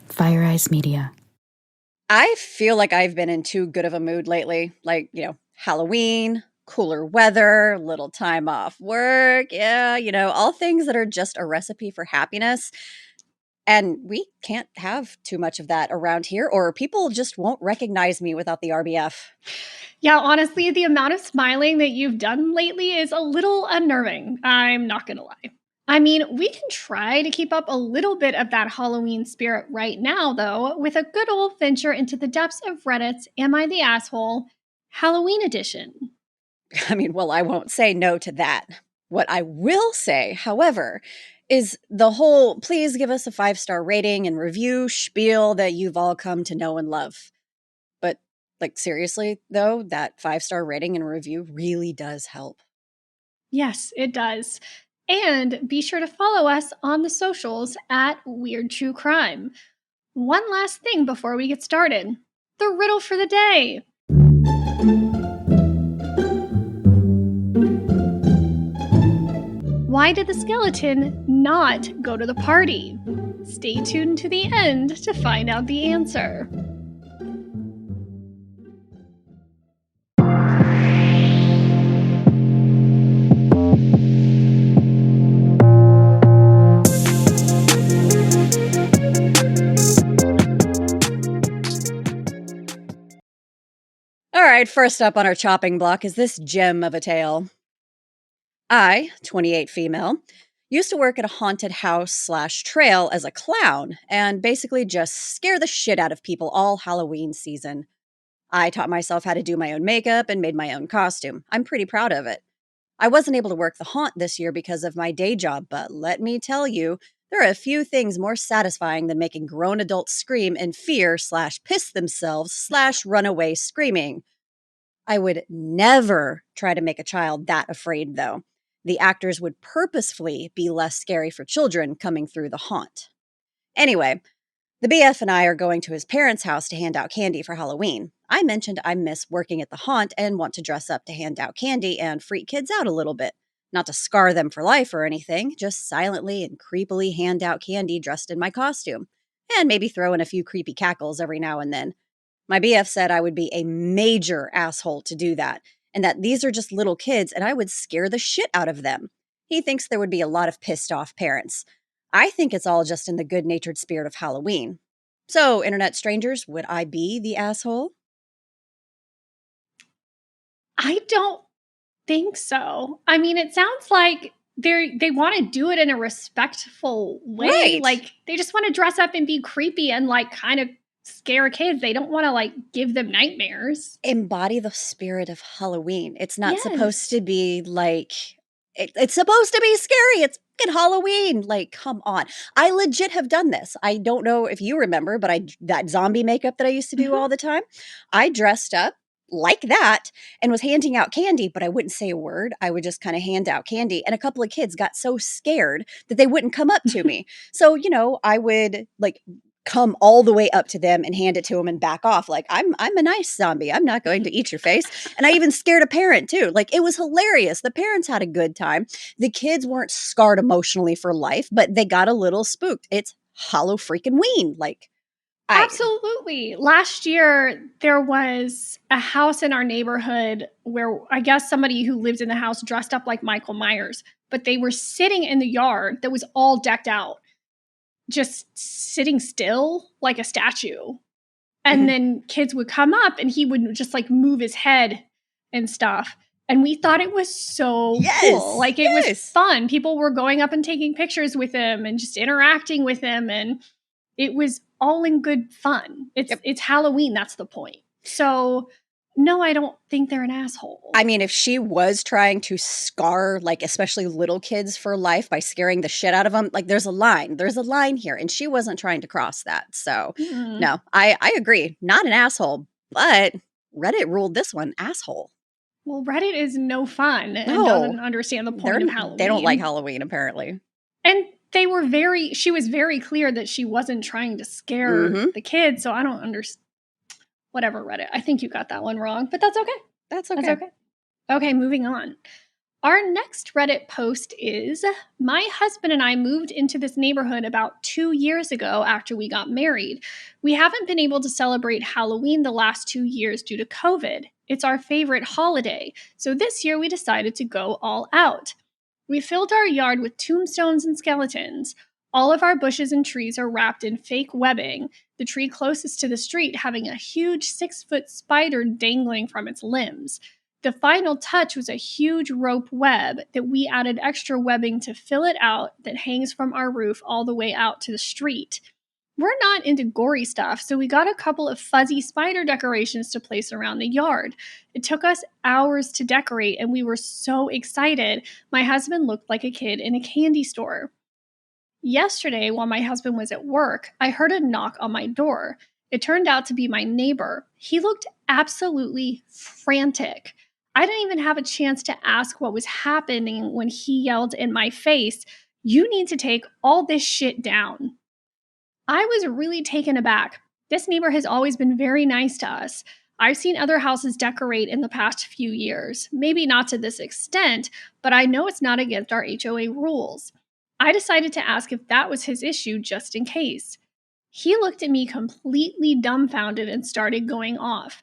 Fire Eyes Media. I feel like I've been in too good of a mood lately. Like, Halloween, cooler weather, little time off work. Yeah, all things that are just a recipe for happiness. And we can't have too much of that around here, or people just won't recognize me without the RBF. Yeah, honestly, the amount of smiling that you've done lately is a little unnerving. I'm not going to lie. I mean, we can try to keep up a little bit of that Halloween spirit right now, though, with a good old venture into the depths of Reddit's Am I the Asshole? Halloween edition. Well, I won't say no to that. What I will say, however, is the whole please give us a 5-star rating and review spiel that you've all come to know and love. But, seriously, though, that 5-star rating and review really does help. Yes, it does. And be sure to follow us on the socials at Weird True Crime. One last thing before we get started. The riddle for the day. Why did the skeleton not go to the party? Stay tuned to the end to find out the answer. All right, first up on our chopping block is this gem of a tale. I, 28 female, used to work at a haunted house/trail as a clown and basically just scare the shit out of people all Halloween season. I taught myself how to do my own makeup and made my own costume. I'm pretty proud of it. I wasn't able to work the haunt this year because of my day job, but let me tell you, there are a few things more satisfying than making grown adults scream in fear/piss themselves/run away screaming. I would never try to make a child that afraid, though. The actors would purposefully be less scary for children coming through the haunt. Anyway, the BF and I are going to his parents' house to hand out candy for Halloween. I mentioned I miss working at the haunt and want to dress up to hand out candy and freak kids out a little bit. Not to scar them for life or anything, just silently and creepily hand out candy dressed in my costume. And maybe throw in a few creepy cackles every now and then. My BF said I would be a major asshole to do that, and that these are just little kids and I would scare the shit out of them. He thinks there would be a lot of pissed off parents. I think it's all just in the good-natured spirit of Halloween. So, internet strangers, would I be the asshole? I don't think so. I mean, it sounds like they want to do it in a respectful way. Right. Like they just want to dress up and be creepy and kind of scare kids. They don't want to give them nightmares. Embody the spirit of Halloween. It's not Yes. supposed to be it's supposed to be scary. It's fucking Halloween. Come on. I legit have done this. I don't know if you remember, but that zombie makeup that I used to do all the time, I dressed up like that and was handing out candy, but I wouldn't say a word. I would just kind of hand out candy. And a couple of kids got so scared that they wouldn't come up to me. So, I would come all the way up to them and hand it to them and back off. I'm a nice zombie. I'm not going to eat your face. And I even scared a parent too. It was hilarious. The parents had a good time. The kids weren't scarred emotionally for life, but they got a little spooked. It's Hollow freaking Ween. Absolutely. Last year, there was a house in our neighborhood where I guess somebody who lived in the house dressed up like Michael Myers, but they were sitting in the yard that was all decked out, just sitting still like a statue. And then kids would come up and he would just move his head and stuff. And we thought it was so cool. It was fun. People were going up and taking pictures with him and just interacting with him. And it was all in good fun. It's Halloween. That's the point. So no, I don't think they're an asshole. I mean, if she was trying to scar, especially little kids for life by scaring the shit out of them, there's a line. There's a line here, and she wasn't trying to cross that. So, no, I agree. Not an asshole, but Reddit ruled this one asshole. Well, Reddit is no fun and doesn't understand the point of Halloween. They don't like Halloween, apparently. And she was very clear that she wasn't trying to scare the kids, so I don't understand. Whatever, Reddit. I think you got that one wrong, but that's okay. That's okay. Okay, moving on. Our next Reddit post is, my husband and I moved into this neighborhood about 2 years ago after we got married. We haven't been able to celebrate Halloween the last 2 years due to COVID. It's our favorite holiday, so this year we decided to go all out. We filled our yard with tombstones and skeletons. All of our bushes and trees are wrapped in fake webbing, the tree closest to the street having a huge 6-foot spider dangling from its limbs. The final touch was a huge rope web that we added extra webbing to fill it out that hangs from our roof all the way out to the street. We're not into gory stuff, so we got a couple of fuzzy spider decorations to place around the yard. It took us hours to decorate, and we were so excited. My husband looked like a kid in a candy store. Yesterday, while my husband was at work, I heard a knock on my door. It turned out to be my neighbor. He looked absolutely frantic. I didn't even have a chance to ask what was happening when he yelled in my face, "You need to take all this shit down." I was really taken aback. This neighbor has always been very nice to us. I've seen other houses decorate in the past few years. Maybe not to this extent, but I know it's not against our HOA rules. I decided to ask if that was his issue just in case. He looked at me completely dumbfounded and started going off.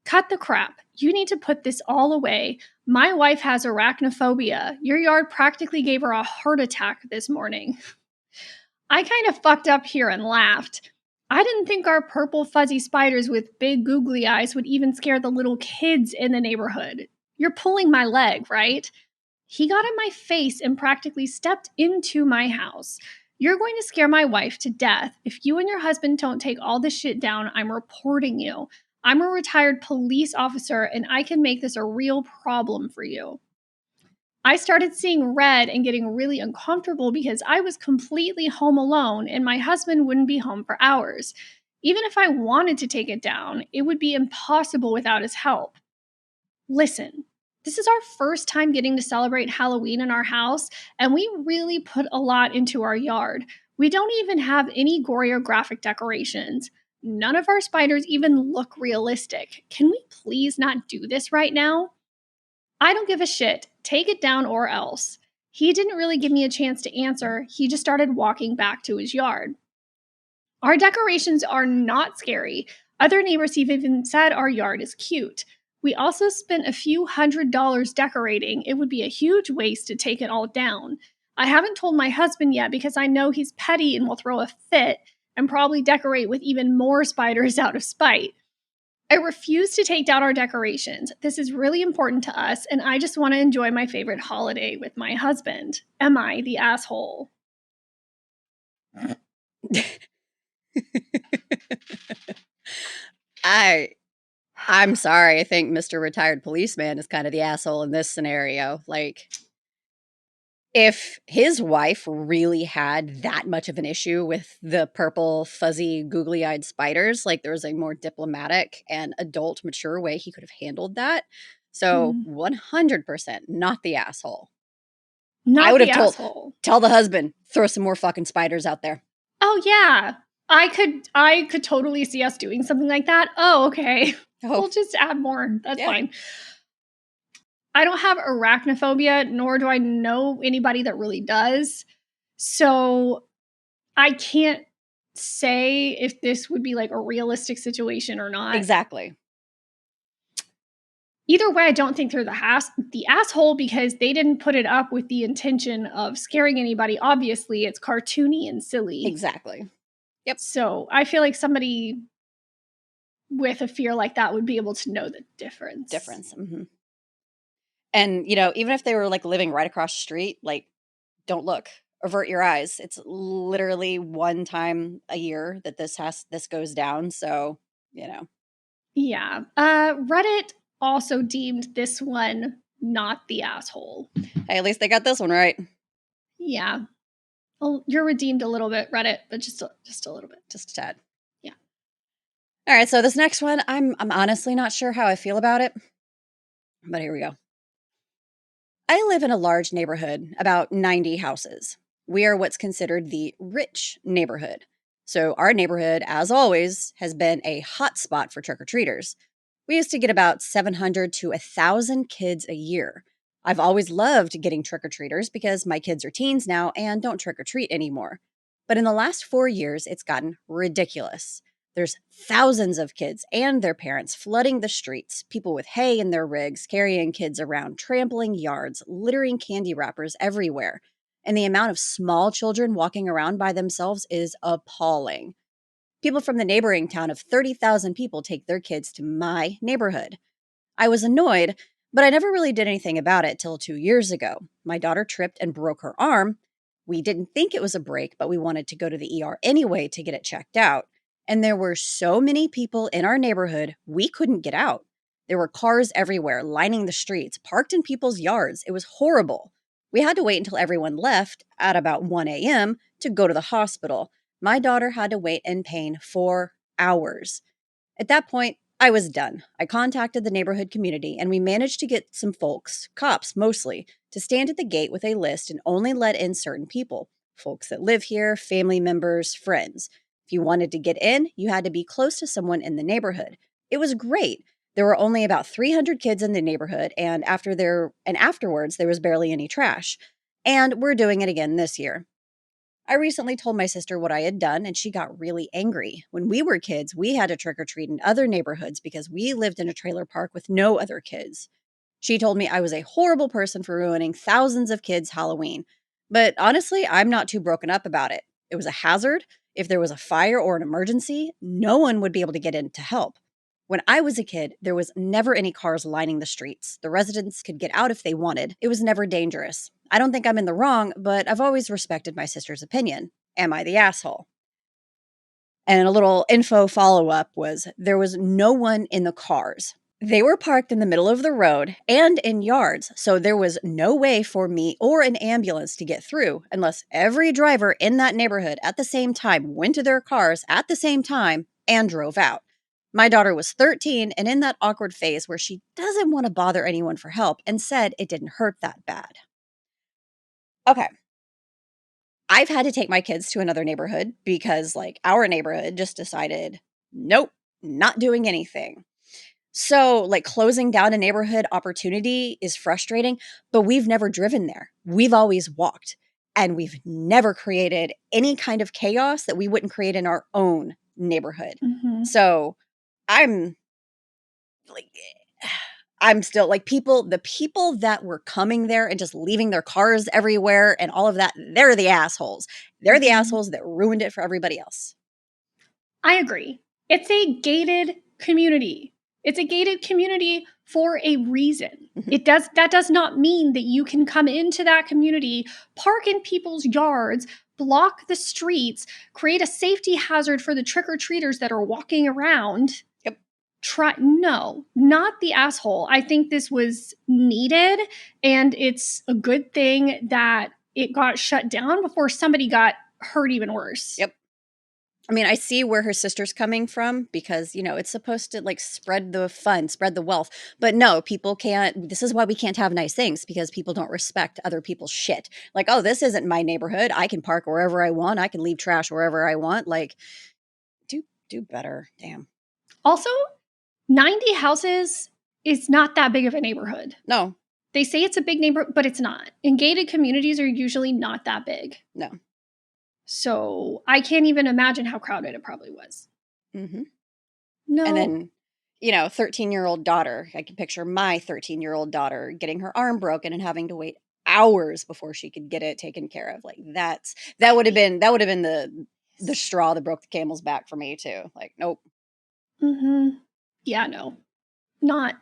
"Cut the crap. You need to put this all away. My wife has arachnophobia. Your yard practically gave her a heart attack this morning." I kind of fucked up here and laughed. I didn't think our purple fuzzy spiders with big googly eyes would even scare the little kids in the neighborhood. You're pulling my leg, right? He got in my face and practically stepped into my house. "You're going to scare my wife to death. If you and your husband don't take all this shit down, I'm reporting you. I'm a retired police officer and I can make this a real problem for you." I started seeing red and getting really uncomfortable because I was completely home alone and my husband wouldn't be home for hours. Even if I wanted to take it down, it would be impossible without his help. Listen, this is our first time getting to celebrate Halloween in our house, and we really put a lot into our yard. We don't even have any gory or graphic decorations. None of our spiders even look realistic. Can we please not do this right now? I don't give a shit. Take it down or else. He didn't really give me a chance to answer. He just started walking back to his yard. Our decorations are not scary. Other neighbors have even said our yard is cute. We also spent a few $100s decorating. It would be a huge waste to take it all down. I haven't told my husband yet because I know he's petty and will throw a fit and probably decorate with even more spiders out of spite. I refuse to take down our decorations. This is really important to us, and I just want to enjoy my favorite holiday with my husband. Am I the asshole? I'm sorry. I think Mr. Retired Policeman is kind of the asshole in this scenario. Like, if his wife really had that much of an issue with the purple, fuzzy, googly-eyed spiders, like there was a more diplomatic and adult, mature way he could have handled that. So 100% not the asshole. Not I would the have asshole. tell the husband, throw some more fucking spiders out there. Oh yeah. I could totally see us doing something like that. Oh, okay. We'll just add more. That's fine. I don't have arachnophobia, nor do I know anybody that really does. So I can't say if this would be like a realistic situation or not. Exactly. Either way, I don't think they're the asshole because they didn't put it up with the intention of scaring anybody. Obviously, it's cartoony and silly. Exactly. Yep. So I feel like somebody with a fear like that would be able to know the difference. Mm-hmm. And, you know, even if they were like living right across the street, like, don't look, avert your eyes. It's literally one time a year that this goes down. So, you know. Yeah. Reddit also deemed this one not the asshole. Hey, at least they got this one right. Yeah. Well, you're redeemed a little bit, Reddit, but just a little bit. Just a tad. Yeah. All right, so this next one, I'm honestly not sure how I feel about it. But here we go. I live in a large neighborhood, about 90 houses. We are what's considered the rich neighborhood. So our neighborhood, as always, has been a hot spot for trick-or-treaters. We used to get about 700 to 1,000 kids a year. I've always loved getting trick-or-treaters because my kids are teens now and don't trick-or-treat anymore. But in the last 4 years, it's gotten ridiculous. There's thousands of kids and their parents flooding the streets, people with hay in their rigs, carrying kids around, trampling yards, littering candy wrappers everywhere. And the amount of small children walking around by themselves is appalling. People from the neighboring town of 30,000 people take their kids to my neighborhood. I was annoyed, but I never really did anything about it till 2 years ago. My daughter tripped and broke her arm. We didn't think it was a break, but we wanted to go to the ER anyway to get it checked out. And there were so many people in our neighborhood, we couldn't get out. There were cars everywhere, lining the streets, parked in people's yards. It was horrible. We had to wait until everyone left at about 1 a.m. to go to the hospital. My daughter had to wait in pain for hours. At that point, I was done. I contacted the neighborhood community, and we managed to get some folks, cops mostly, to stand at the gate with a list and only let in certain people, folks that live here, family members, friends. If you wanted to get in, you had to be close to someone in the neighborhood. It was great. There were only about 300 kids in the neighborhood, and afterwards there was barely any trash. And we're doing it again this year. I recently told my sister what I had done, and she got really angry. When we were kids, we had to trick-or-treat in other neighborhoods because we lived in a trailer park with no other kids. She told me I was a horrible person for ruining thousands of kids' Halloween. But honestly, I'm not too broken up about it. It was a hazard. If there was a fire or an emergency, no one would be able to get in to help. When I was a kid, there was never any cars lining the streets. The residents could get out if they wanted. It was never dangerous. I don't think I'm in the wrong, but I've always respected my sister's opinion. Am I the asshole? And a little info follow-up was there was no one in the cars. They were parked in the middle of the road and in yards, so there was no way for me or an ambulance to get through unless every driver in that neighborhood at the same time went to their cars at the same time and drove out. My daughter was 13 and in that awkward phase where she doesn't want to bother anyone for help and said it didn't hurt that bad. Okay. I've had to take my kids to another neighborhood because, our neighborhood just decided, nope, not doing anything. So, closing down a neighborhood opportunity is frustrating, but we've never driven there. We've always walked, and we've never created any kind of chaos that we wouldn't create in our own neighborhood. Mm-hmm. So, I'm still the people that were coming there and just leaving their cars everywhere and all of that, they're the assholes. They're the assholes that ruined it for everybody else. I agree. It's a gated community. It's a gated community for a reason. Mm-hmm. That does not mean that you can come into that community, park in people's yards, block the streets, create a safety hazard for the trick-or-treaters that are walking around. No, not the asshole. I think this was needed, and it's a good thing that it got shut down before somebody got hurt even worse. Yep. I mean, I see where her sister's coming from because, it's supposed to spread the fun, spread the wealth. But no, people can't. This is why we can't have nice things, because people don't respect other people's shit. Oh, this isn't my neighborhood. I can park wherever I want. I can leave trash wherever I want. Do better. Damn. Also, 90 houses is not that big of a neighborhood. No. They say it's a big neighborhood, but it's not. And gated communities are usually not that big. No. So I can't even imagine how crowded it probably was. Mm-hmm. No. And then, 13-year-old daughter. I can picture my 13-year-old daughter getting her arm broken and having to wait hours before she could get it taken care of. That would have been the straw that broke the camel's back for me too. Nope. Mm-hmm. Yeah, no. Not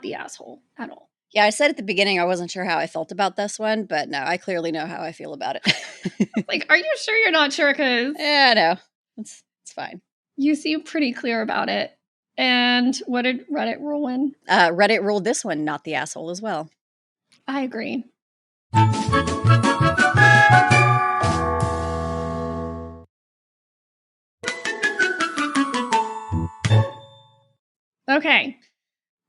the asshole at all. Yeah, I said at the beginning I wasn't sure how I felt about this one, but no, I clearly know how I feel about it. Are you sure you're not sure? Because yeah, no, it's fine. You seem pretty clear about it. And what did Reddit rule in? Reddit ruled this one not the asshole as well. I agree. Okay.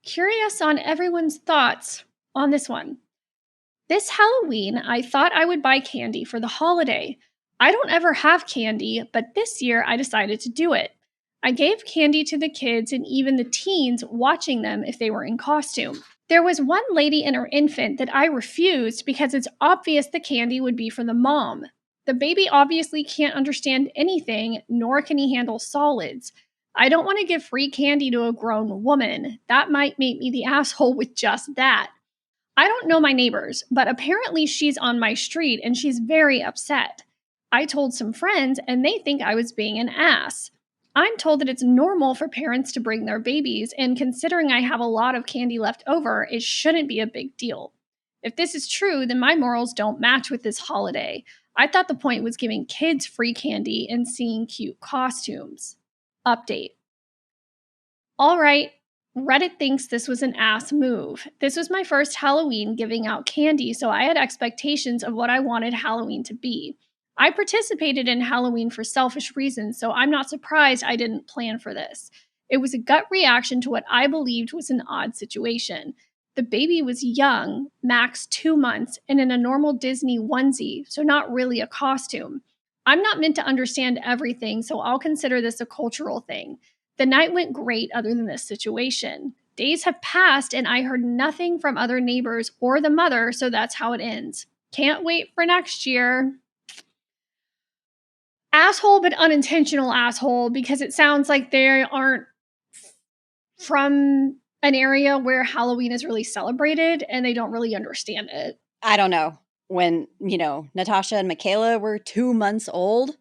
Curious on everyone's thoughts on this one. This Halloween, I thought I would buy candy for the holiday. I don't ever have candy, but this year I decided to do it. I gave candy to the kids and even the teens watching them if they were in costume. There was one lady and her infant that I refused because it's obvious the candy would be for the mom. The baby obviously can't understand anything, nor can he handle solids. I don't want to give free candy to a grown woman. That might make me the asshole with just that. I don't know my neighbors, but apparently she's on my street and she's very upset. I told some friends and they think I was being an ass. I'm told that it's normal for parents to bring their babies, and considering I have a lot of candy left over, it shouldn't be a big deal. If this is true, then my morals don't match with this holiday. I thought the point was giving kids free candy and seeing cute costumes. Update. All right, Reddit thinks this was an ass move. This was my first Halloween giving out candy, so I had expectations of what I wanted Halloween to be. I participated in Halloween for selfish reasons, so I'm not surprised I didn't plan for this. It was a gut reaction to what I believed was an odd situation. The baby was young, max 2 months, and in a normal Disney onesie, so not really a costume. I'm not meant to understand everything, so I'll consider this a cultural thing. The night went great other than this situation. Days have passed, and I heard nothing from other neighbors or the mother, so that's how it ends. Can't wait for next year. Asshole, but unintentional asshole, because it sounds like they aren't from an area where Halloween is really celebrated and they don't really understand it. I don't know. When, Natasha and Michaela were 2 months old.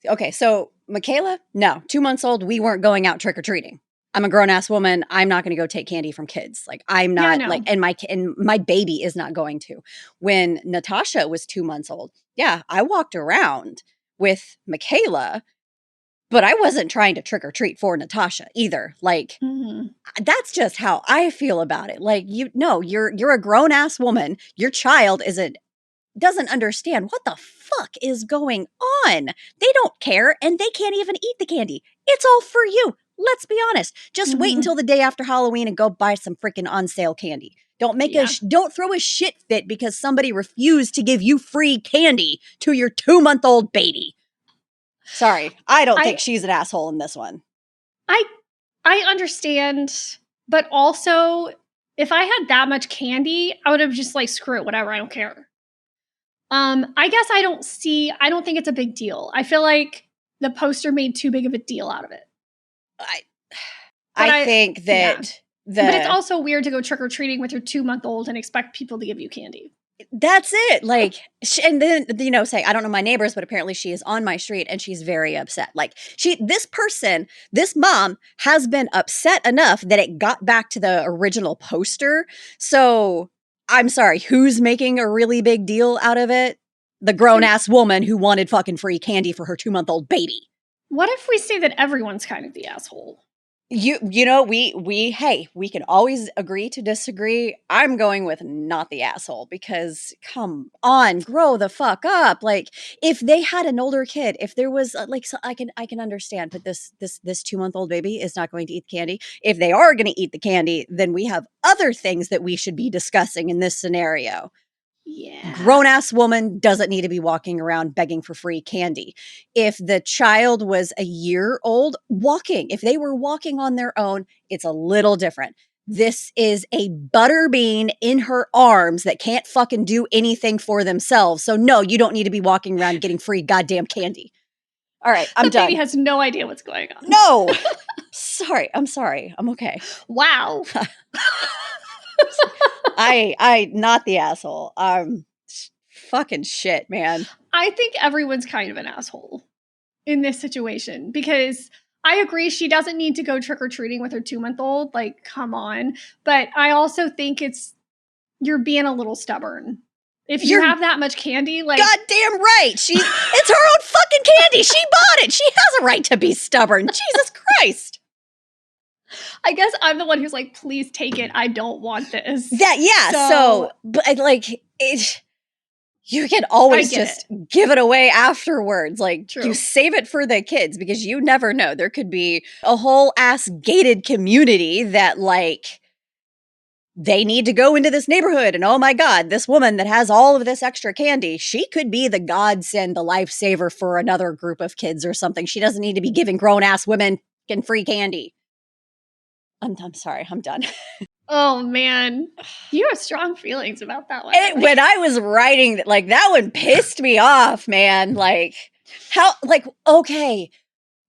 Okay, so Michaela, no, 2 months old, we weren't going out trick-or-treating. I'm a grown-ass woman. I'm not going to go take candy from kids. Like, I'm not, and my baby is not going to. When Natasha was 2 months old, yeah, I walked around with Michaela, but I wasn't trying to trick or treat for Natasha either. Like, that's just how I feel about it. Like, you're a grown ass woman. Your child doesn't understand what the fuck is going on. They don't care, and they can't even eat the candy. It's all for you. Let's be honest. Just wait until the day after Halloween and go buy some freaking on sale candy. Don't don't throw a shit fit because somebody refused to give you free candy to your 2-month-old baby. Sorry, I don't think she's an asshole in this one. I understand, but also if I had that much candy, I would have just like, screw it, whatever, I don't care. I guess I don't think it's a big deal. I feel like the poster made too big of a deal out of it. I think that but it's also weird to go trick-or-treating with your 2-month-old and expect people to give you candy. That's it. Like, and then, say, I don't know my neighbors, but apparently she is on my street and she's very upset. Like, this mom has been upset enough that it got back to the original poster. So I'm sorry, who's making a really big deal out of it? The grown-ass woman who wanted fucking free candy for her 2-month-old baby. What if we say that everyone's kind of the asshole? We can always agree to disagree. I'm going with not the asshole because come on, grow the fuck up. Like, if they had an older kid, if there was so I can understand, but this 2-month-old baby is not going to eat candy. If they are going to eat the candy, then we have other things that we should be discussing in this scenario. Yeah. Grown-ass woman doesn't need to be walking around begging for free candy. If the child was a year old, if they were walking on their own, it's a little different. This is a butterbean in her arms that can't fucking do anything for themselves. So no, you don't need to be walking around getting free goddamn candy. All right, I'm done. The baby has no idea what's going on. No. I'm sorry. I'm okay. Wow. I not the asshole. Fucking shit, man. I think everyone's kind of an asshole in this situation because I agree she doesn't need to go trick-or-treating with her 2-month-old. Like, come on. But I also think you're being a little stubborn. If you have that much candy, like, goddamn right. It's her own fucking candy. She bought it. She has a right to be stubborn. Jesus Christ. I guess I'm the one who's like, please take it. I don't want this. But like, you can always just give it away afterwards. Like, True. You save it for the kids because you never know. There could be a whole ass gated community that like, they need to go into this neighborhood. And oh my God, this woman that has all of this extra candy, she could be the godsend, the lifesaver for another group of kids or something. She doesn't need to be giving grown ass women free candy. I'm sorry. I'm done. Oh, man. You have strong feelings about that one. When I was writing, like, that one pissed me off, man. Like, how, like, okay,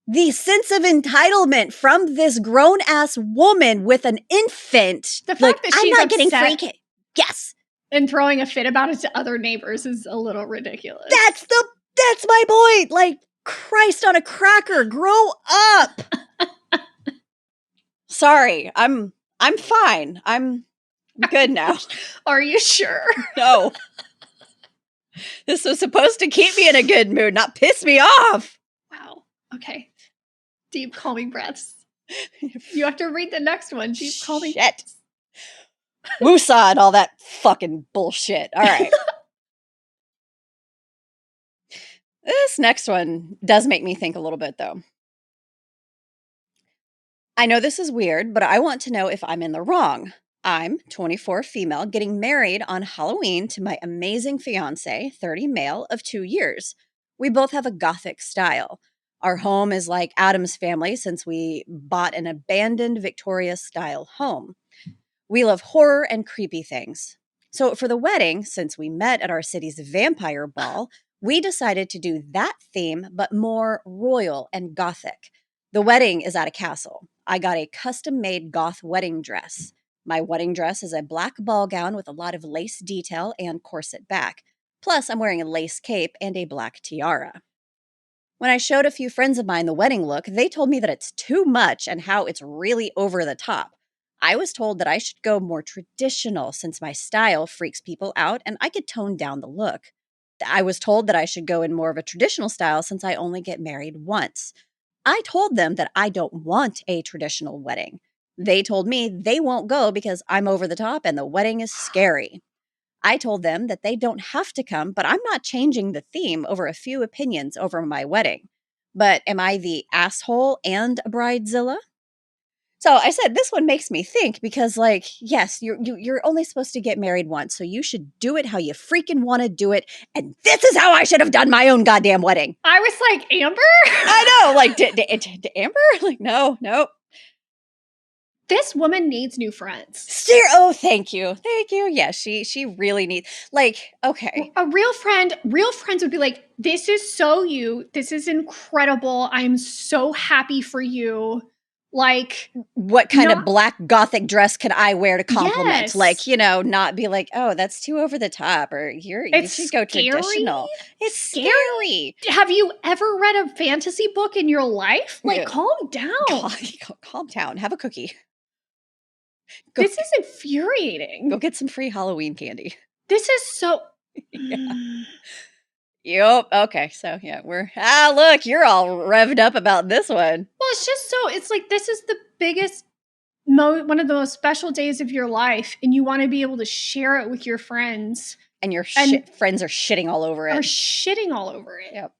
the sense of entitlement from this grown-ass woman with an infant. The fact like, that I'm she's not getting upset free Yes. and throwing a fit about it to other neighbors is a little ridiculous. That's my point. Like, Christ on a cracker, grow up. Sorry, I'm fine. I'm good now. Are you sure? No. This was supposed to keep me in a good mood, not piss me off. Wow. Okay. Deep calming breaths. You have to read the next one. Deep calming breaths. Woosah and all that fucking bullshit. All right. This next one does make me think a little bit, though. I know this is weird, but I want to know if I'm in the wrong. I'm 24 female, getting married on Halloween to my amazing fiance, 30 male, of 2 years. We both have a gothic style. Our home is like Adam's family since we bought an abandoned Victoria-style home. We love horror and creepy things. So for the wedding, since we met at our city's vampire ball, we decided to do that theme, but more royal and gothic. The wedding is at a castle. I got a custom-made goth wedding dress. My wedding dress is a black ball gown with a lot of lace detail and corset back. Plus, I'm wearing a lace cape and a black tiara. When I showed a few friends of mine the wedding look, they told me that it's too much and how it's really over the top. I was told that I should go more traditional since my style freaks people out and I could tone down the look. I was told that I should go in more of a traditional style since I only get married once. I told them that I don't want a traditional wedding. They told me they won't go because I'm over the top and the wedding is scary. I told them that they don't have to come, but I'm not changing the theme over a few opinions over my wedding. But am I the asshole and a bridezilla? So I said, this one makes me think because, like, yes, you're only supposed to get married once, so you should do it how you freaking want to do it. And this is how I should have done my own goddamn wedding. I was like, Amber? I know, like, did Amber? Like, no. This woman needs new friends. Oh, thank you. Yeah, she really needs, like, okay. A real friends would be like, this is so you. This is incredible. I'm so happy for you. Like, what kind of black gothic dress can I wear to compliment? Yes. Like, not be like, oh, that's too over the top, or you should go traditional. It's scary. Have you ever read a fantasy book in your life? Like, Yeah. calm down. Calm down. Have a cookie. This is infuriating. Go get some free Halloween candy. This is so... Yeah. Yep. Okay. So yeah, look, you're all revved up about this one. Well, it's like, this is the biggest, one of the most special days of your life, and you want to be able to share it with your friends. And your friends are shitting all over it. Yep.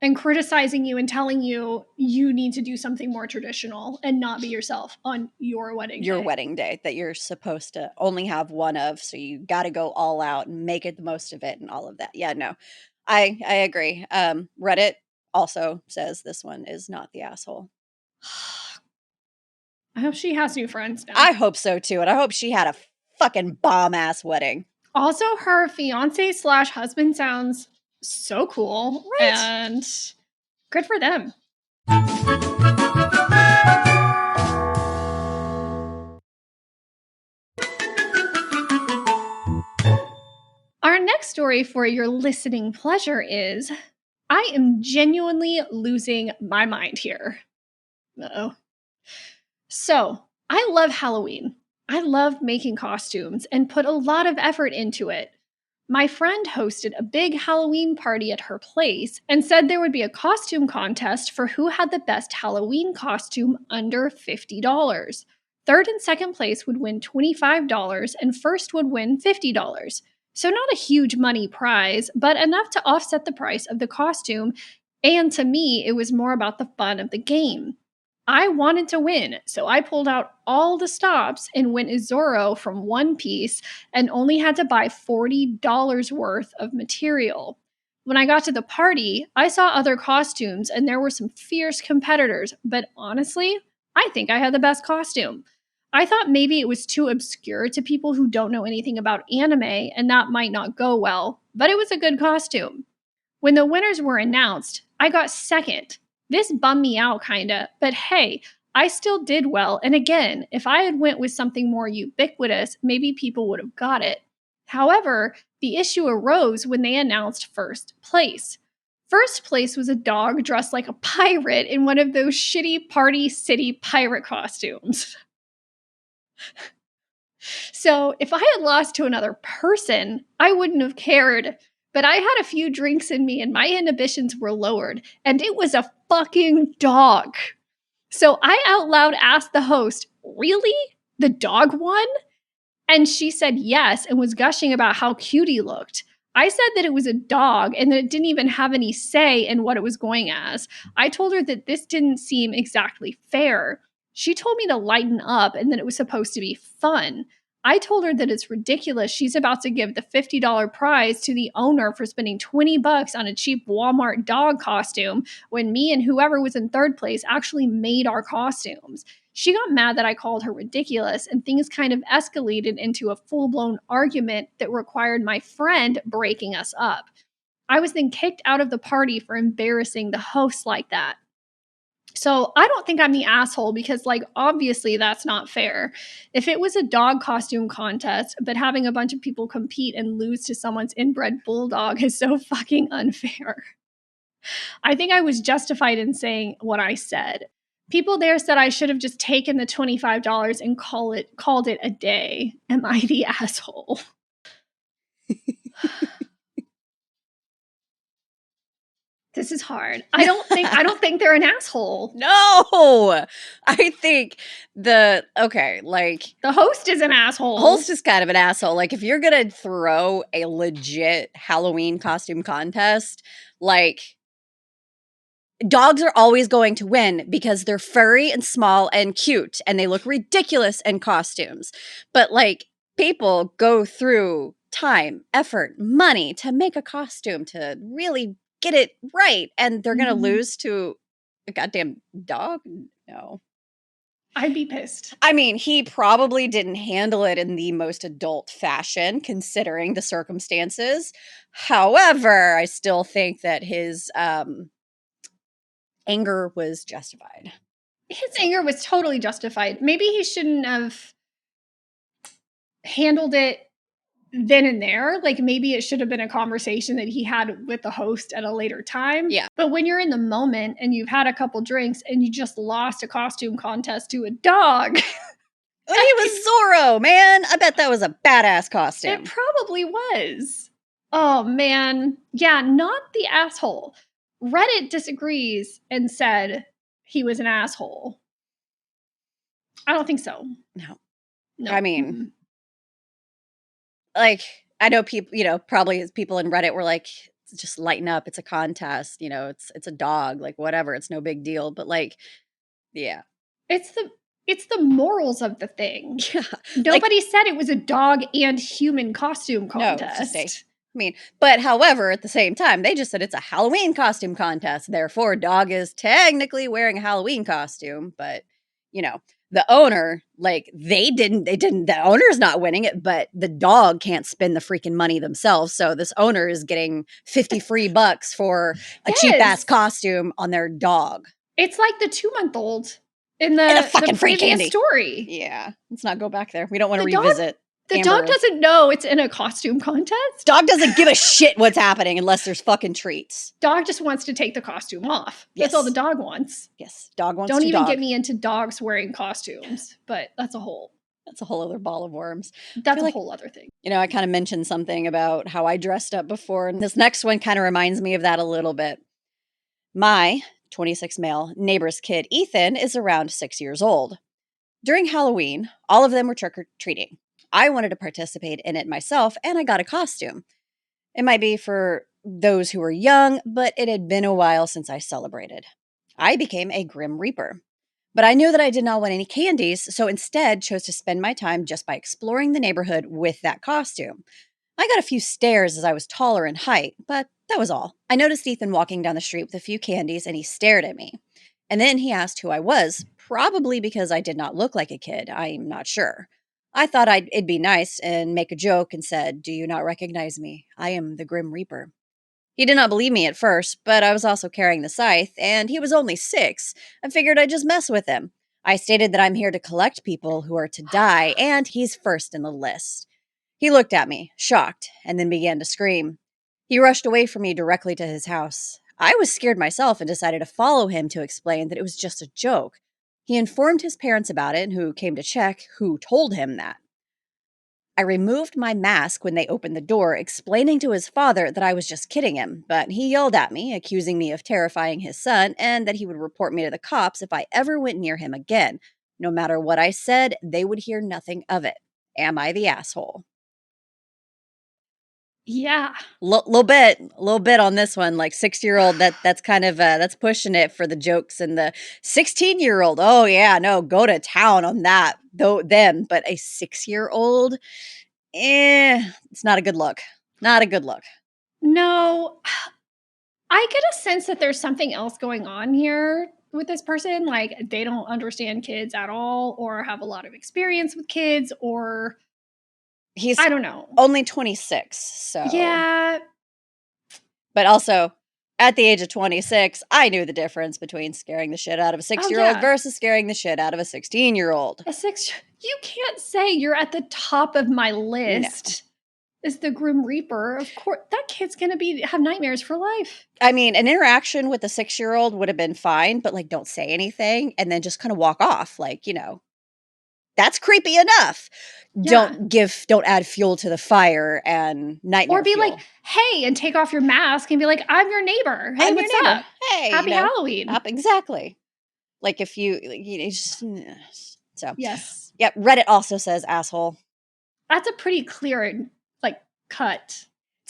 And criticizing you and telling you need to do something more traditional and not be yourself on your wedding day. Your wedding day that you're supposed to only have one of, so you got to go all out and make it the most of it and all of that. Yeah, no. I agree. Reddit also says this one is not the asshole. I hope she has new friends now. I hope so too, and I hope she had a fucking bomb-ass wedding. Also, her fiance/husband sounds so cool. Right. And good for them. Our next story for your listening pleasure is, I am genuinely losing my mind here. Uh-oh. So, I love Halloween. I love making costumes and put a lot of effort into it. My friend hosted a big Halloween party at her place and said there would be a costume contest for who had the best Halloween costume under $50. Third and second place would win $25 and first would win $50. So not a huge money prize, but enough to offset the price of the costume, and to me, it was more about the fun of the game. I wanted to win, so I pulled out all the stops and went as Zorro from One Piece and only had to buy $40 worth of material. When I got to the party, I saw other costumes and there were some fierce competitors, but honestly, I think I had the best costume. I thought maybe it was too obscure to people who don't know anything about anime, and that might not go well, but it was a good costume. When the winners were announced, I got second. This bummed me out kinda, but hey, I still did well, and again, if I had went with something more ubiquitous, maybe people would have got it. However, the issue arose when they announced first place. First place was a dog dressed like a pirate in one of those shitty Party City pirate costumes. So if I had lost to another person, I wouldn't have cared. But I had a few drinks in me and my inhibitions were lowered, and it was a fucking dog. So I out loud asked the host, "Really? The dog won?" And she said yes and was gushing about how cute he looked. I said that it was a dog and that it didn't even have any say in what it was going as. I told her that this didn't seem exactly fair. She told me to lighten up and that it was supposed to be fun. I told her that it's ridiculous. She's about to give the $50 prize to the owner for spending $20 on a cheap Walmart dog costume when me and whoever was in third place actually made our costumes. She got mad that I called her ridiculous, and things kind of escalated into a full-blown argument that required my friend breaking us up. I was then kicked out of the party for embarrassing the host like that. So I don't think I'm the asshole because, like, obviously that's not fair. If it was a dog costume contest, but having a bunch of people compete and lose to someone's inbred bulldog is so fucking unfair. I think I was justified in saying what I said. People there said I should have just taken the $25 and called it a day. Am I the asshole? This is hard. I don't think they're an asshole. No, I think the host is an asshole. Host is kind of an asshole. Like, if you're gonna throw a legit Halloween costume contest, like, dogs are always going to win because they're furry and small and cute and they look ridiculous in costumes. But like, people go through time, effort, money to make a costume to really get it right, and they're gonna lose to a goddamn dog? No. I'd be pissed. I mean, he probably didn't handle it in the most adult fashion, considering the circumstances. However, I still think that his anger was justified. His anger was totally justified. Maybe he shouldn't have handled it then and there. Like, maybe it should have been a conversation that he had with the host at a later time. Yeah. But when you're in the moment and you've had a couple drinks and you just lost a costume contest to a dog. When he was Zorro, man. I bet that was a badass costume. It probably was. Oh, man. Yeah, not the asshole. Reddit disagrees and said he was an asshole. I don't think so. No. No. I mean, like, I know people, probably people in Reddit were like, just lighten up. It's a contest. It's a dog. Like, whatever. It's no big deal. But like, yeah. It's the morals of the thing. Yeah. Nobody said it was a dog and human costume contest. No, but however, at the same time, they just said it's a Halloween costume contest. Therefore, dog is technically wearing a Halloween costume. But, the owner, like, the owner's not winning it, but the dog can't spend the freaking money themselves. So this owner is getting 50 free bucks for a cheap ass costume on their dog. It's like the 2-month-old in the fucking free previous candy story. Yeah. Let's not go back there. We don't want to revisit. The dog doesn't know it's in a costume contest. Dog doesn't give a shit what's happening unless there's fucking treats. Dog just wants to take the costume off. Yes. That's all the dog wants. Yes, dog wants to Don't even get me into dogs wearing costumes, but that's a whole other ball of worms. That's a whole other thing. I kind of mentioned something about how I dressed up before, and this next one kind of reminds me of that a little bit. My 26 male neighbor's kid, Ethan, is around 6 years old. During Halloween, all of them were trick-or-treating. I wanted to participate in it myself, and I got a costume. It might be for those who were young, but it had been a while since I celebrated. I became a Grim Reaper. But I knew that I did not want any candies, so instead chose to spend my time just by exploring the neighborhood with that costume. I got a few stares as I was taller in height, but that was all. I noticed Ethan walking down the street with a few candies, and he stared at me. And then he asked who I was, probably because I did not look like a kid. I'm not sure. I thought it'd be nice and make a joke and said, "Do you not recognize me? I am the Grim Reaper." He did not believe me at first, but I was also carrying the scythe, and he was only 6. I figured I'd just mess with him. I stated that I'm here to collect people who are to die, and he's first in the list. He looked at me, shocked, and then began to scream. He rushed away from me directly to his house. I was scared myself and decided to follow him to explain that it was just a joke. He informed his parents about it, who came to check, who told him that. I removed my mask when they opened the door, explaining to his father that I was just kidding him, but he yelled at me, accusing me of terrifying his son, and that he would report me to the cops if I ever went near him again. No matter what I said, they would hear nothing of it. Am I the asshole? Yeah. Little bit on this one. Like 6-year-old, that's kind of that's pushing it for the jokes, and the 16-year-old. Oh yeah, no, go to town on that. Though them, but a 6-year-old, it's not a good look. Not a good look. No, I get a sense that there's something else going on here with this person. Like they don't understand kids at all, or have a lot of experience with kids, or I don't know. Only 26, so yeah. But also, at the age of 26, I knew the difference between scaring the shit out of a 6-year-old versus scaring the shit out of a 16-year-old. You can't say you're at the top of my list. No. Is the Grim Reaper. Of course, that kid's gonna have nightmares for life. I mean, an interaction with a 6-year-old would have been fine, but like, don't say anything and then just kind of walk off. Like, that's creepy enough. Yeah. Don't add fuel to the fire and nightmare Or be fuel. Like, hey, and take off your mask and be like, I'm your neighbor. Hey, what's up? Hey, happy Halloween. Exactly. Like if you just so. Yes. Yep. Reddit also says asshole. That's a pretty clear cut.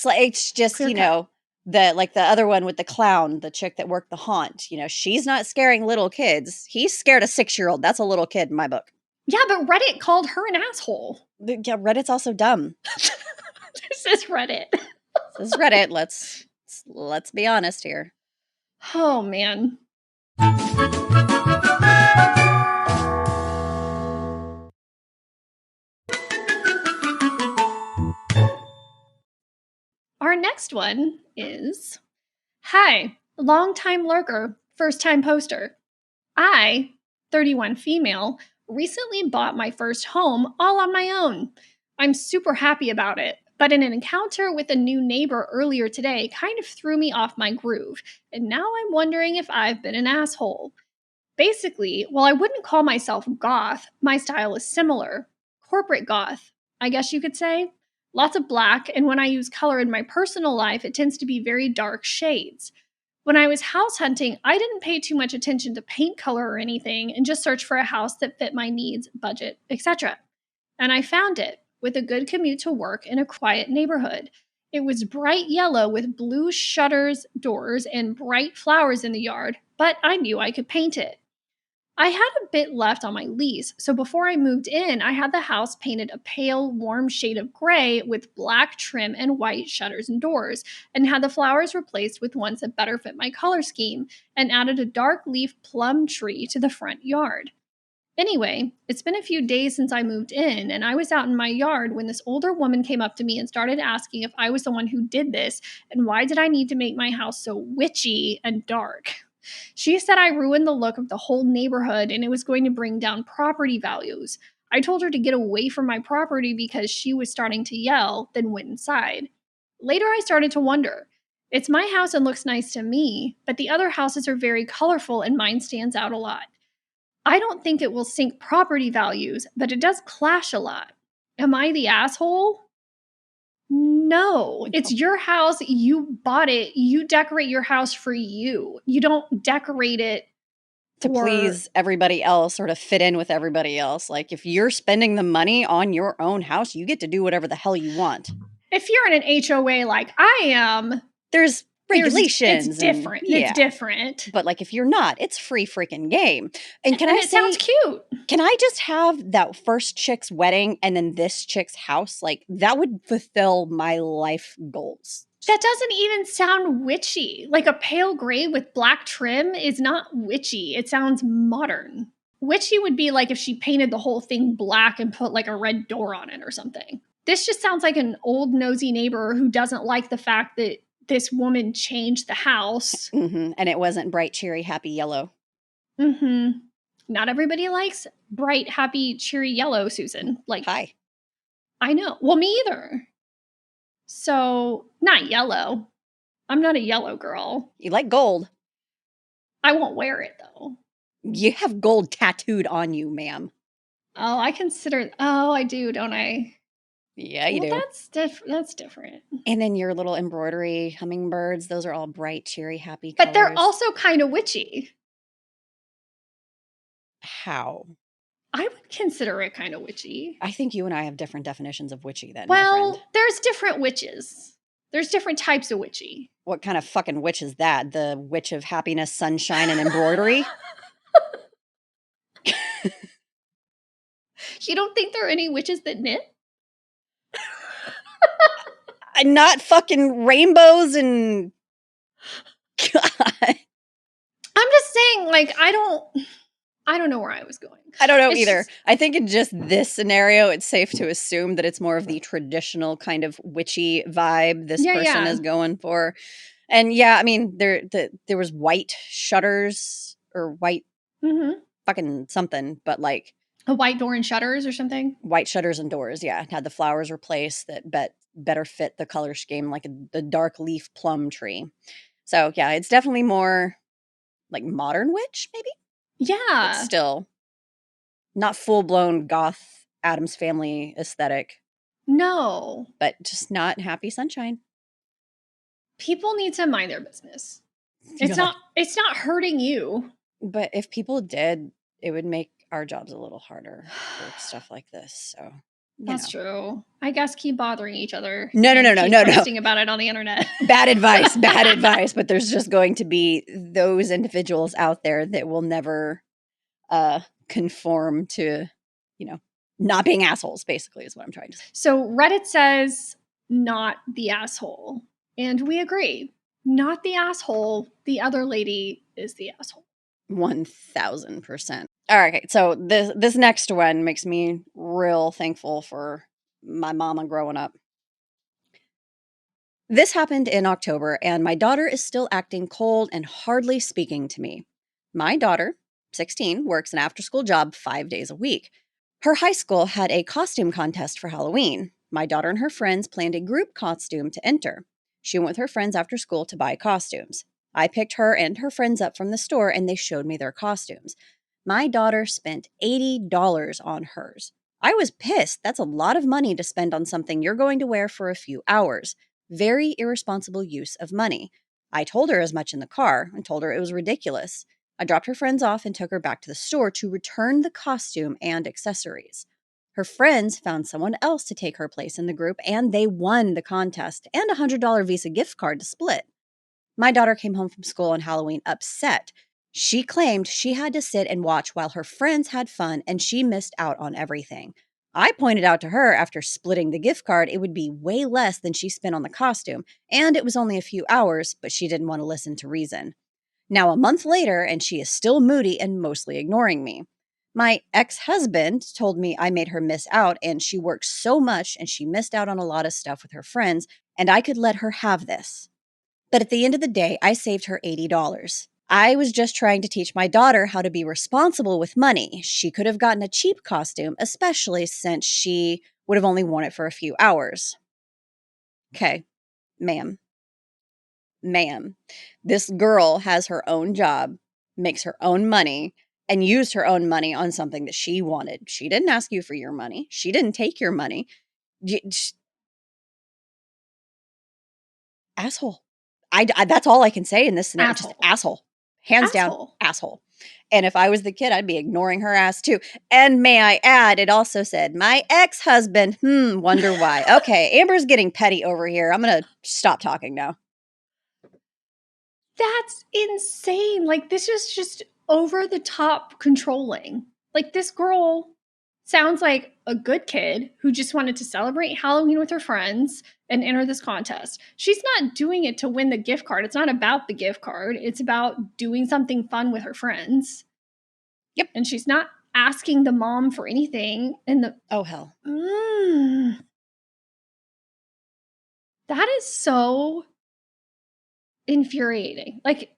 It's just, clear cut. The other one with the clown, the chick that worked the haunt, she's not scaring little kids. He's scared a 6-year-old. That's a little kid in my book. Yeah, but Reddit called her an asshole. Yeah, Reddit's also dumb. This is Reddit. This is Reddit. Let's be honest here. Oh, man. Our next one is, hi, long-time lurker, first-time poster. I, 31 female, recently bought my first home all on my own. I'm super happy about it, but an encounter with a new neighbor earlier today kind of threw me off my groove, and now I'm wondering if I've been an asshole. Basically, while I wouldn't call myself goth, my style is similar. Corporate goth, I guess you could say. Lots of black, and when I use color in my personal life, it tends to be very dark shades. When I was house hunting, I didn't pay too much attention to paint color or anything and just searched for a house that fit my needs, budget, etc. And I found it, with a good commute to work in a quiet neighborhood. It was bright yellow with blue shutters, doors, and bright flowers in the yard, but I knew I could paint it. I had a bit left on my lease, so before I moved in, I had the house painted a pale, warm shade of gray with black trim and white shutters and doors, and had the flowers replaced with ones that better fit my color scheme, and added a dark leaf plum tree to the front yard. Anyway, it's been a few days since I moved in, and I was out in my yard when this older woman came up to me and started asking if I was the one who did this, and why did I need to make my house so witchy and dark. She said I ruined the look of the whole neighborhood and it was going to bring down property values. I told her to get away from my property because she was starting to yell, then went inside. Later, I started to wonder. It's my house and looks nice to me, but the other houses are very colorful and mine stands out a lot. I don't think it will sink property values, but it does clash a lot. Am I the asshole? No, it's your house. You bought it. You decorate your house for you. You don't decorate it to please everybody else or to fit in with everybody else. Like if you're spending the money on your own house, you get to do whatever the hell you want. If you're in an HOA like I am, there's regulations. It's different. It's different. But like if you're not, it's free freaking game. And it sounds cute. Can I just have that first chick's wedding and then this chick's house? Like that would fulfill my life goals. That doesn't even sound witchy. Like a pale gray with black trim is not witchy. It sounds modern. Witchy would be like if she painted the whole thing black and put like a red door on it or something. This just sounds like an old nosy neighbor who doesn't like the fact that this woman changed the house. And it wasn't bright, cheery, happy yellow. Not everybody likes bright, happy, cheery yellow, Susan. Like, hi. I know. Well, me either. So, not yellow. I'm not a yellow girl. You like gold. I won't wear it, though. You have gold tattooed on you, ma'am. Oh, I consider... Oh, I do, don't I? Yeah, you do. That's different. And then your little embroidery hummingbirds, those are all bright, cheery, happy But colors. they're also kind of witchy. How? I would consider it kind of witchy. I think you and I have different definitions of witchy then, well, my friend. There's different witches. There's different types of witchy. What kind of fucking witch is that? The witch of happiness, sunshine, and embroidery? You don't think there are any witches that knit? Not fucking rainbows and... God. I'm just saying, like, I don't know where I was going. I don't know either. I think in just this scenario, it's safe to assume that it's more of the traditional kind of witchy vibe this person is going for. And yeah, I mean, there was white shutters or white fucking something, but like... A white door and shutters or something? White shutters and doors, yeah. Had the flowers replaced that better fit the color scheme, like the dark leaf plum tree. So yeah, it's definitely more like modern witch, maybe? Yeah. But still not full-blown goth Addams Family aesthetic. No. But just not happy sunshine. People need to mind their business. It's not hurting you. But if people did, it would make our jobs a little harder for stuff like this. So that's true. I guess keep bothering each other. No. Posting about it on the internet. Bad advice. But there's just going to be those individuals out there that will never conform to, not being assholes, basically, is what I'm trying to say. So Reddit says not the asshole. And we agree. Not the asshole. The other lady is the asshole. 1000%. All right, so this next one makes me real thankful for my mama growing up. This happened in October, and my daughter is still acting cold and hardly speaking to me. My daughter, 16, works an after-school job 5 days a week. Her high school had a costume contest for Halloween. My daughter and her friends planned a group costume to enter. She went with her friends after school to buy costumes. I picked her and her friends up from the store, and they showed me their costumes. My daughter spent $80 on hers. I was pissed. That's a lot of money to spend on something you're going to wear for a few hours. Very irresponsible use of money. I told her as much in the car and told her it was ridiculous. I dropped her friends off and took her back to the store to return the costume and accessories. Her friends found someone else to take her place in the group, and they won the contest and a $100 Visa gift card to split. My daughter came home from school on Halloween upset. She claimed she had to sit and watch while her friends had fun, and she missed out on everything. I pointed out to her after splitting the gift card it would be way less than she spent on the costume, and it was only a few hours, but she didn't want to listen to reason. Now a month later, and she is still moody and mostly ignoring me. My ex-husband told me I made her miss out, and she worked so much and she missed out on a lot of stuff with her friends, and I could let her have this. But at the end of the day, I saved her $80. I was just trying to teach my daughter how to be responsible with money. She could have gotten a cheap costume, especially since she would have only worn it for a few hours. Okay, ma'am, this girl has her own job, makes her own money, and used her own money on something that she wanted. She didn't ask you for your money. She didn't take your money. Asshole. I that's all I can say in this scenario. Asshole. Just asshole. Hands down, asshole. And if I was the kid, I'd be ignoring her ass too. And may I add, it also said, my ex-husband, wonder why. Okay, Amber's getting petty over here. I'm going to stop talking now. That's insane. Like, this is just over the top controlling. Like, this girl sounds like a good kid who just wanted to celebrate Halloween with her friends and enter this contest. She's not doing it to win the gift card. It's not about the gift card. It's about doing something fun with her friends. Yep. And she's not asking the mom for anything. And the Oh, hell. That is so infuriating. Like,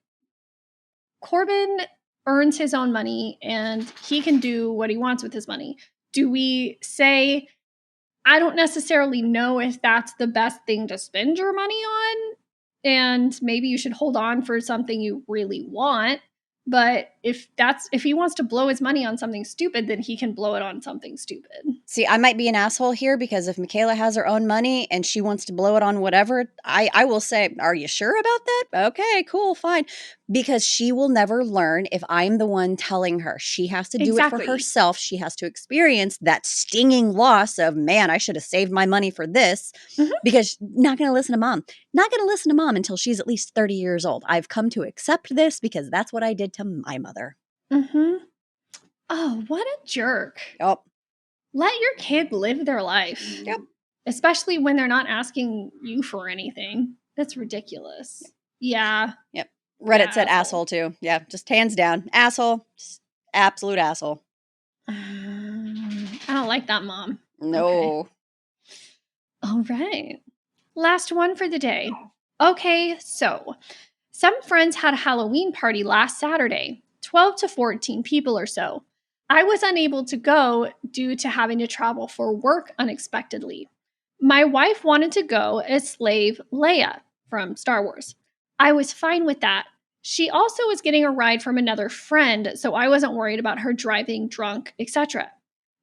Corbin earns his own money and he can do what he wants with his money. Do we say, I don't necessarily know if that's the best thing to spend your money on, and maybe you should hold on for something you really want. But if he wants to blow his money on something stupid, then he can blow it on something stupid. See, I might be an asshole here because if Michaela has her own money and she wants to blow it on whatever, I will say, are you sure about that? Okay, cool, fine. Because she will never learn if I'm the one telling her. She has to do it for herself. She has to experience that stinging loss of, man, I should have saved my money for this. Because not going to listen to mom. Not going to listen to mom until she's at least 30 years old. I've come to accept this because that's what I did to my mother. Oh, what a jerk. Yep. Let your kid live their life. Yep. Especially when they're not asking you for anything. That's ridiculous. Yeah. Yep. Reddit said asshole too. Yeah, just hands down. Asshole. Just absolute asshole. I don't like that, Mom. No. Okay. All right. Last one for the day. Okay, so some friends had a Halloween party last Saturday, 12 to 14 people or so. I was unable to go due to having to travel for work unexpectedly. My wife wanted to go as slave Leia from Star Wars. I was fine with that. She also was getting a ride from another friend, so I wasn't worried about her driving drunk, etc.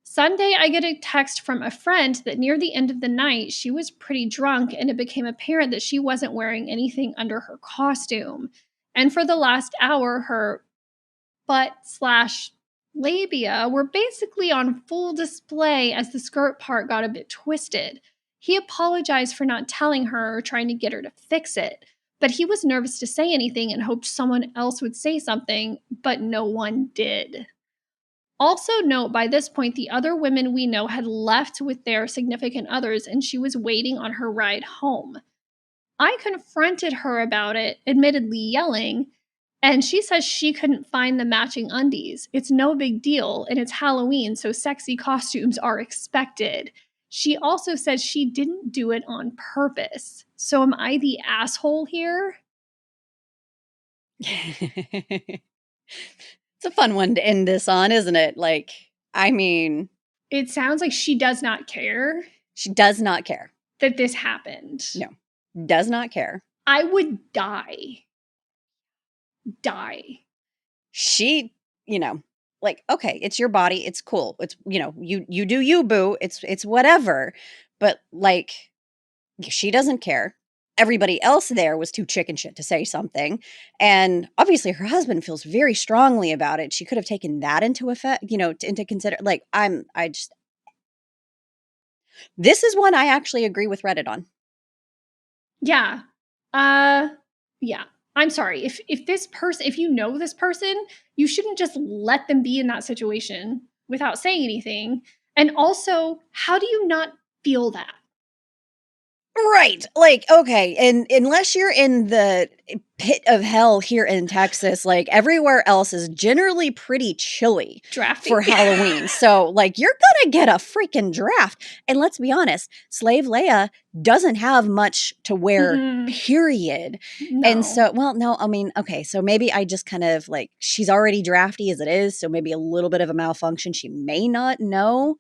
Sunday, I get a text from a friend that near the end of the night, she was pretty drunk and it became apparent that she wasn't wearing anything under her costume. And for the last hour, her butt/labia were basically on full display as the skirt part got a bit twisted. He apologized for not telling her or trying to get her to fix it, but he was nervous to say anything and hoped someone else would say something, but no one did. Also note, by this point, the other women we know had left with their significant others and she was waiting on her ride home. I confronted her about it, admittedly yelling, and she says she couldn't find the matching undies. It's no big deal, and it's Halloween, so sexy costumes are expected. She also says she didn't do it on purpose. So am I the asshole here? It's a fun one to end this on, isn't it? Like, I mean... It sounds like she does not care. She does not care. That this happened. No. Does not care. I would die. She, like, okay, it's your body. It's cool. It's, you do you, boo. It's whatever. But, like, she doesn't care. Everybody else there was too chicken shit to say something. And obviously her husband feels very strongly about it. She could have taken that into effect, into consider. Like, this is one I actually agree with Reddit on. Yeah. Yeah. I'm sorry. If you know this person, you shouldn't just let them be in that situation without saying anything. And also, how do you not feel that? Right. Like, okay. And unless you're in the pit of hell here in Texas, like everywhere else is generally pretty chilly for Halloween. So like, you're going to get a freaking draft. And let's be honest, Slave Leia doesn't have much to wear, period. No. And so, well, no, I mean, okay. So maybe I just kind of like, she's already drafty as it is. So maybe a little bit of a malfunction. She may not know,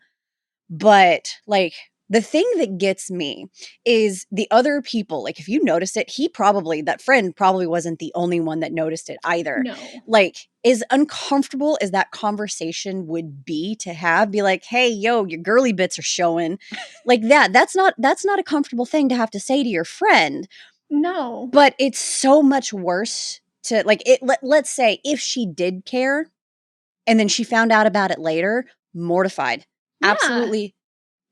but like, the thing that gets me is the other people. Like, if you noticed it, that friend probably wasn't the only one that noticed it either. No. Like, as uncomfortable as that conversation would be to have, be like, hey, yo, your girly bits are showing. Like that's not a comfortable thing to have to say to your friend. No. But it's so much worse to, like, let's say if she did care and then she found out about it later, mortified. Yeah. Absolutely.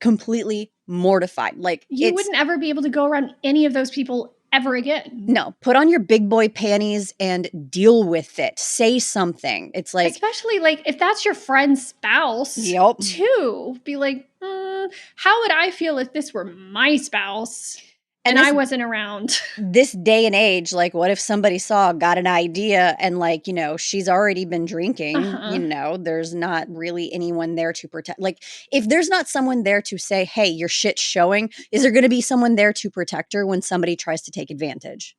Completely mortified. Like, you wouldn't ever be able to go around any of those people ever again. No, put on your big boy panties and deal with it. Say something. It's like, especially like if that's your friend's spouse, too. Be like, how would I feel if this were my spouse? And I wasn't around. This day and age, like, what if somebody got an idea, and, like, you know, she's already been drinking, you know, there's not really anyone there to protect. Like, if there's not someone there to say, hey, your shit's showing, is there going to be someone there to protect her when somebody tries to take advantage?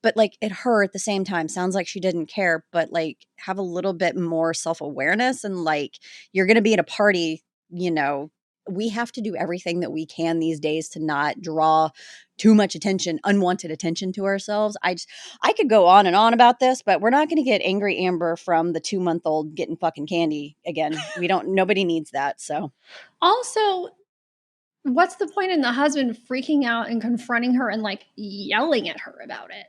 But, like, her at the same time, sounds like she didn't care, but, like, have a little bit more self-awareness, and, like, you're going to be at a party, you know, we have to do everything that we can these days to not draw too much attention, unwanted attention to ourselves. I could go on and on about this, but we're not going to get angry Amber from the 2-month-old getting fucking candy again. Nobody needs that. So also, what's the point in the husband freaking out and confronting her and like yelling at her about it?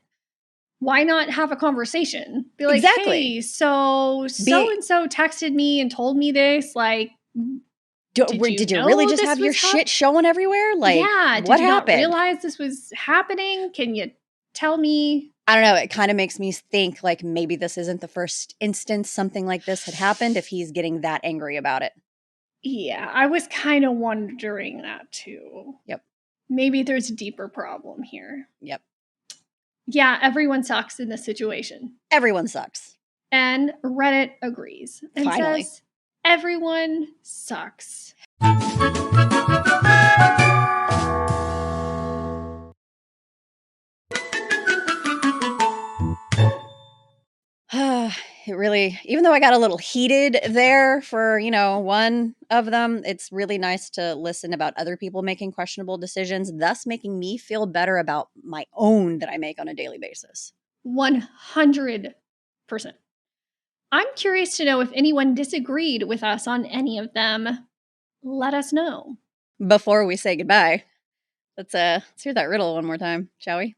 Why not have a conversation? Be like, exactly. Hey, so-and-so texted me and told me this, like, did you really just have your shit showing everywhere? Like, yeah, what did you happened? not realize this was happening? Can you tell me? I don't know. It kind of makes me think like maybe this isn't the first instance something like this had happened if he's getting that angry about it. Yeah, I was kind of wondering that too. Yep. Maybe there's a deeper problem here. Yep. Yeah, everyone sucks in this situation. Everyone sucks. And Reddit agrees. And finally says, everyone sucks. It really, even though I got a little heated there for, you know, one of them, it's really nice to listen about other people making questionable decisions, thus making me feel better about my own that I make on a daily basis. 100%. I'm curious to know if anyone disagreed with us on any of them. Let us know. Before we say goodbye, let's hear that riddle one more time, shall we?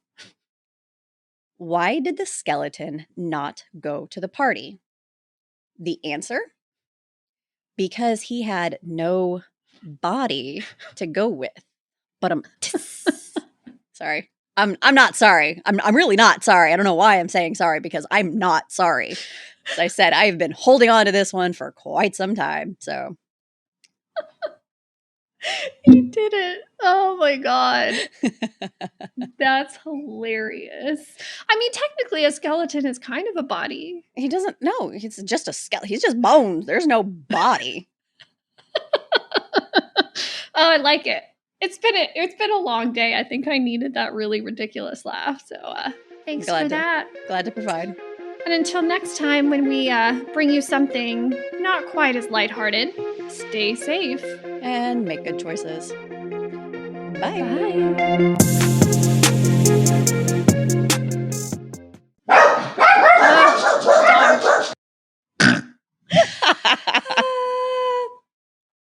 Why did the skeleton not go to the party? The answer? Because he had no body to go with. But sorry. I'm not sorry. I'm really not sorry. I don't know why I'm saying sorry, because I'm not sorry. As I said, I've been holding on to this one for quite some time. So You did it. Oh my God. That's hilarious. I mean, technically a skeleton is kind of a body. He doesn't know. He's just a skeleton. He's just bones. There's no body. Oh, I like it. It's been a long day. I think I needed that really ridiculous laugh. So thanks for that. Glad to provide. And until next time, when we bring you something not quite as lighthearted, stay safe. And make good choices. Bye. Bye.